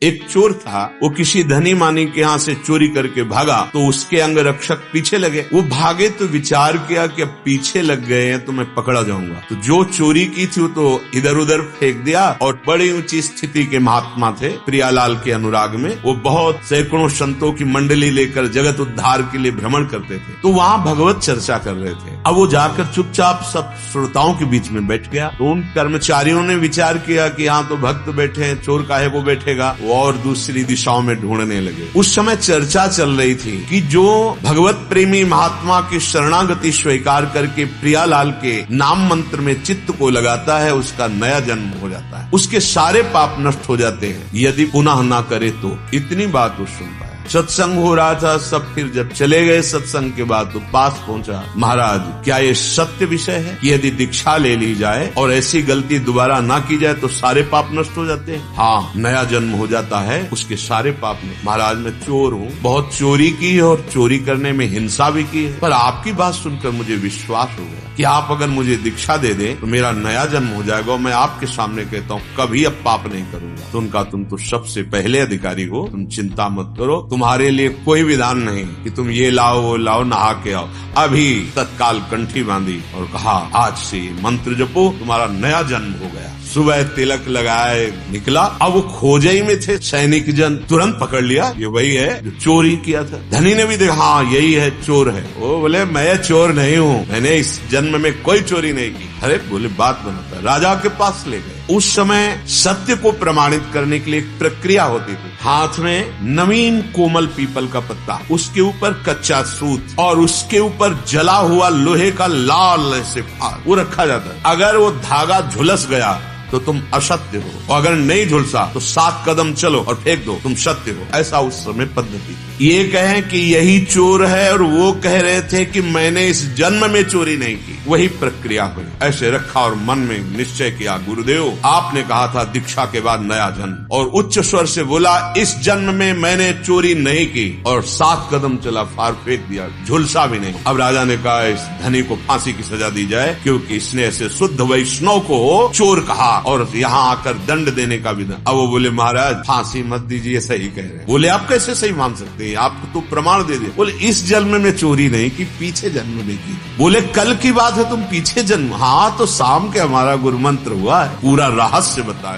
एक चोर था, वो किसी धनी मानी के यहाँ से चोरी करके भागा तो उसके अंगरक्षक पीछे लगे। वो भागे तो विचार किया कि अब पीछे लग गए हैं तो मैं पकड़ा जाऊंगा। तो जो चोरी की थी वो तो इधर उधर फेंक दिया और बड़ी ऊंची स्थिति के महात्मा थे प्रियालाल के अनुराग में। वो बहुत सैकड़ों संतों की मंडली लेकर जगत उद्धार के लिए भ्रमण करते थे। तो वहाँ भगवत चर्चा कर रहे थे। अब वो जाकर चुपचाप सब श्रोताओं के बीच में बैठ गया। तो उन कर्मचारियों ने विचार किया कि यहाँ तो भक्त बैठे हैं, चोर काहे को बैठेगा, और दूसरी दिशाओं में ढूंढने लगे। उस समय चर्चा चल रही थी कि जो भगवत प्रेमी महात्मा की शरणागति स्वीकार करके प्रियालाल के नाम मंत्र में चित्त को लगाता है, उसका नया जन्म हो जाता है, उसके सारे पाप नष्ट हो जाते हैं यदि पुनः ना करे तो। इतनी बात वो सुन पाया। सत्संग हो रहा था, सब फिर जब चले गए सत्संग के बाद तो पास पहुंचा, महाराज क्या ये सत्य विषय है कि यदि दीक्षा ले ली जाए और ऐसी गलती दोबारा ना की जाए तो सारे पाप नष्ट हो जाते हैं? हाँ, नया जन्म हो जाता है, उसके सारे पाप नहीं। महाराज मैं चोर हूँ, बहुत चोरी की है और चोरी करने में हिंसा भी की है, पर आपकी बात सुनकर मुझे विश्वास हो गया कि आप अगर मुझे दीक्षा दे दें तो मेरा नया जन्म हो जाएगा और मैं आपके सामने कहता हूँ कभी अब पाप नहीं करूंगा। तो उनका तुम तो सबसे पहले अधिकारी हो, तुम चिंता मत करो, तुम्हारे लिए कोई विधान नहीं कि तुम ये लाओ वो लाओ, नहा के आओ। अभी तत्काल कंठी बांधी और कहा आज से मंत्र जपो, तुम्हारा नया जन्म हो गया। सुबह तिलक लगाए निकला। अब वो खोजे ही में थे, सैनिक जन तुरंत पकड़ लिया, ये वही है जो चोरी किया था। धनी ने भी देखा, हाँ यही है, चोर है। वो बोले मैं चोर नहीं हूँ, मैंने इस जन्म में कोई चोरी नहीं की। अरे बोले बात बनाता, राजा के पास ले गए। उस समय सत्य को प्रमाणित करने के लिए एक प्रक्रिया होती थी। हाथ में नवीन कोमल पीपल का पत्ता, उसके ऊपर कच्चा सूत और उसके ऊपर जला हुआ लोहे का लाल ऐसे फार वो रखा जाता है। अगर वो धागा झुलस गया तो तुम असत्य हो, और अगर नहीं झुलसा तो 7 कदम चलो और फेंक दो, तुम सत्य हो। ऐसा उस समय पद्धति। ये कहें कि यही चोर है और वो कह रहे थे कि मैंने इस जन्म में चोरी नहीं की, वही प्रक्रिया हुई। ऐसे रखा और मन में निश्चय किया, गुरुदेव आपने कहा था दीक्षा के बाद नया जन्म, और उच्च स्वर से बोला इस जन्म में मैंने चोरी नहीं की, और 7 कदम चला, फार फेंक दिया, झुलसा भी नहीं। अब राजा ने कहा इस धनी को फांसी की सजा दी जाए, क्योंकि इसने ऐसे शुद्ध वैष्णव को चोर कहा और यहाँ आकर दंड देने का विधान। अब वो बोले महाराज फांसी मत दीजिए, सही कह रहे हैं। बोले आप कैसे सही मान सकते हैं, आपको तो प्रमाण दे दिया। बोले इस जन्म में चोरी नहीं की, पीछे जन्म में की। बोले कल की बात है, तुम पीछे जन्म। हाँ तो शाम के हमारा गुरु मंत्र हुआ है, पूरा रहस्य बताया।